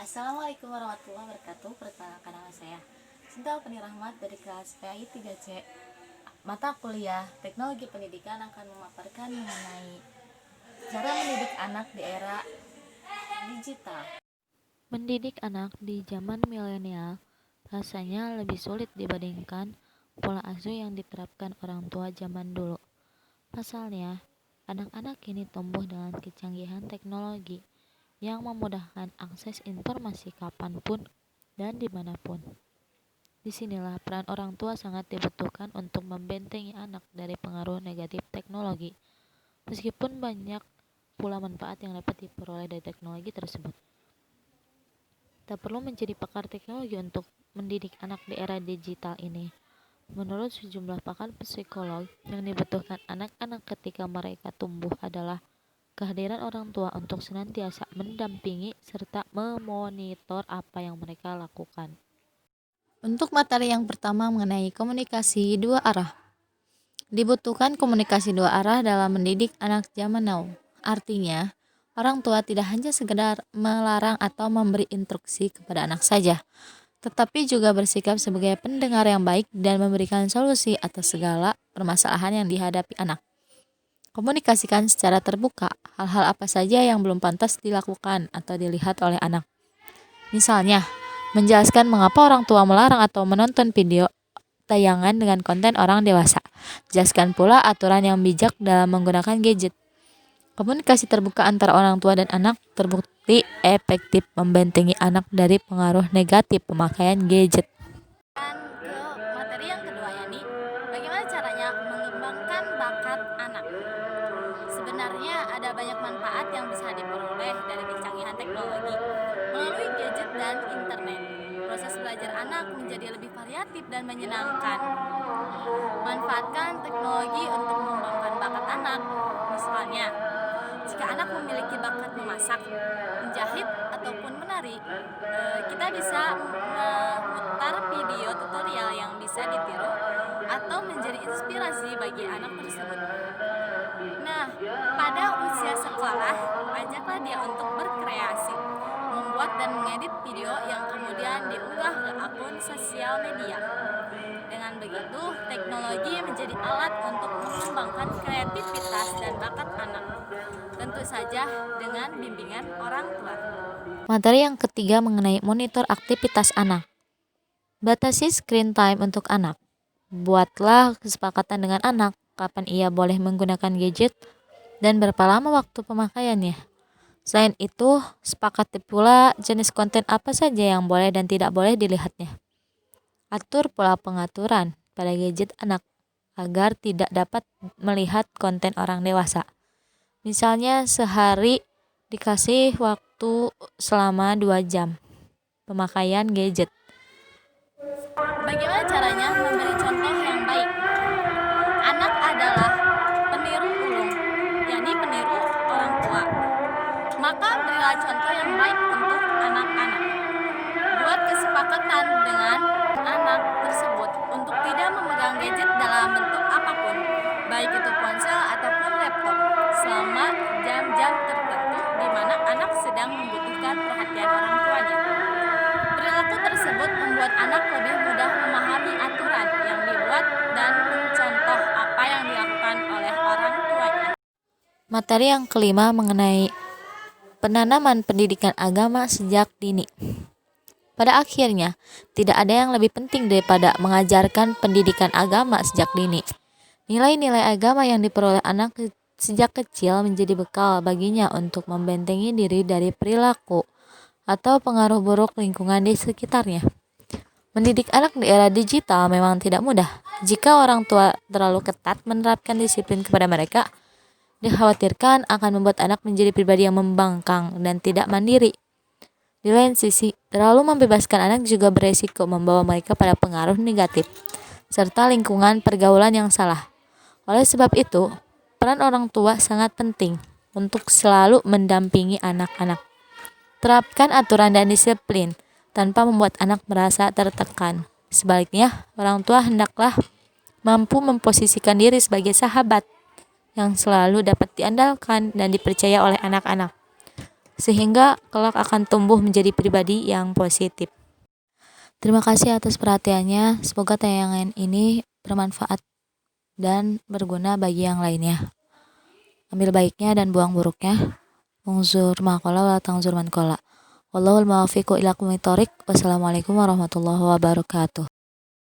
Assalamualaikum warahmatullahi wabarakatuh. Perkenalkan nama saya Sinta Alfani Rahmat dari kelas PAI 3C. Mata kuliah Teknologi Pendidikan akan memaparkan mengenai cara mendidik anak di era digital. Mendidik anak di zaman milenial rasanya lebih sulit dibandingkan pola asuh yang diterapkan orang tua zaman dulu. Pasalnya, anak-anak kini tumbuh dengan kecanggihan teknologi yang memudahkan akses informasi kapanpun dan dimanapun. Disinilah peran orang tua sangat dibutuhkan untuk membentengi anak dari pengaruh negatif teknologi, meskipun banyak pula manfaat yang dapat diperoleh dari teknologi tersebut. Tak perlu menjadi pakar teknologi untuk mendidik anak di era digital ini. Menurut sejumlah pakar psikolog, yang dibutuhkan anak-anak ketika mereka tumbuh adalah kehadiran orang tua untuk senantiasa mendampingi serta memonitor apa yang mereka lakukan. Untuk materi yang pertama mengenai komunikasi dua arah. Dibutuhkan komunikasi dua arah dalam mendidik anak zaman now. Artinya, orang tua tidak hanya sekedar melarang atau memberi instruksi kepada anak saja, tetapi juga bersikap sebagai pendengar yang baik dan memberikan solusi atas segala permasalahan yang dihadapi anak. Komunikasikan secara terbuka hal-hal apa saja yang belum pantas dilakukan atau dilihat oleh anak. Misalnya, menjelaskan mengapa orang tua melarang atau menonton video tayangan dengan konten orang dewasa. Jelaskan pula aturan yang bijak dalam menggunakan gadget. Komunikasi terbuka antara orang tua dan anak terbukti efektif membentengi anak dari pengaruh negatif pemakaian gadget. Dan ke materi yang kedua, yakni bagaimana caranya mengembangkan bakat anak. Sebenarnya ada banyak manfaat yang bisa diperoleh dari kecanggihan teknologi melalui gadget dan internet. Proses belajar anak menjadi lebih variatif dan menyenangkan. Manfaatkan teknologi untuk mengembangkan bakat anak. Misalnya, jika anak memiliki bakat memasak, menjahit, ataupun menari, kita bisa memutar video tutorial yang bisa ditiru atau menjadi inspirasi bagi anak tersebut. Nah, pada usia sekolah, ajaklah dia untuk berkreasi, membuat dan mengedit video yang kemudian diunggah ke akun sosial media. Dengan begitu, teknologi menjadi alat untuk mengembangkan kreativitas dan bakat anak. Tentu saja dengan bimbingan orang tua. Materi yang ketiga mengenai monitor aktivitas anak. Batasi screen time untuk anak. Buatlah kesepakatan dengan anak kapan ia boleh menggunakan gadget dan berapa lama waktu pemakaiannya. Selain itu, sepakati pula jenis konten apa saja yang boleh dan tidak boleh dilihatnya. Atur pola pengaturan pada gadget anak agar tidak dapat melihat konten orang dewasa. Misalnya sehari dikasih waktu selama 2 jam pemakaian gadget. Bagaimana caranya memberi contoh yang baik? Anak adalah peniru ulung, yakni peniru orang tua. Maka berilah contoh yang baik untuk anak-anak. Buat kesepakatan dengan anak tersebut untuk tidak memegang gadget dalam bentuk apapun, baik itu ponsel ataupun laptop, selama jam-jam tertentu di mana anak sedang membutuhkan perhatian orang tuanya. Perilaku tersebut membuat anak lebih mudah memahami aturan yang dibuat dan mencontoh apa yang dilakukan oleh orang tuanya. Materi yang kelima mengenai penanaman pendidikan agama sejak dini. Pada akhirnya, tidak ada yang lebih penting daripada mengajarkan pendidikan agama sejak dini. Nilai-nilai agama yang diperoleh anak sejak kecil menjadi bekal baginya untuk membentengi diri dari perilaku atau pengaruh buruk lingkungan di sekitarnya. Mendidik anak di era digital memang tidak mudah. Jika orang tua terlalu ketat menerapkan disiplin kepada mereka, dikhawatirkan akan membuat anak menjadi pribadi yang membangkang dan tidak mandiri. Di lain sisi, terlalu membebaskan anak juga beresiko membawa mereka pada pengaruh negatif, serta lingkungan pergaulan yang salah. Oleh sebab itu, peran orang tua sangat penting untuk selalu mendampingi anak-anak. Terapkan aturan dan disiplin tanpa membuat anak merasa tertekan. Sebaliknya, orang tua hendaklah mampu memposisikan diri sebagai sahabat yang selalu dapat diandalkan dan dipercaya oleh anak-anak. sehingga kelak akan tumbuh menjadi pribadi yang positif. Terima kasih atas perhatiannya. Semoga tayangan ini bermanfaat dan berguna bagi yang lainnya. Ambil baiknya dan buang buruknya. Unzur maqala wa tangzur man qala. Wallahul muwaffiq ila aqwamit thoriq. Wassalamualaikum warahmatullahi wabarakatuh.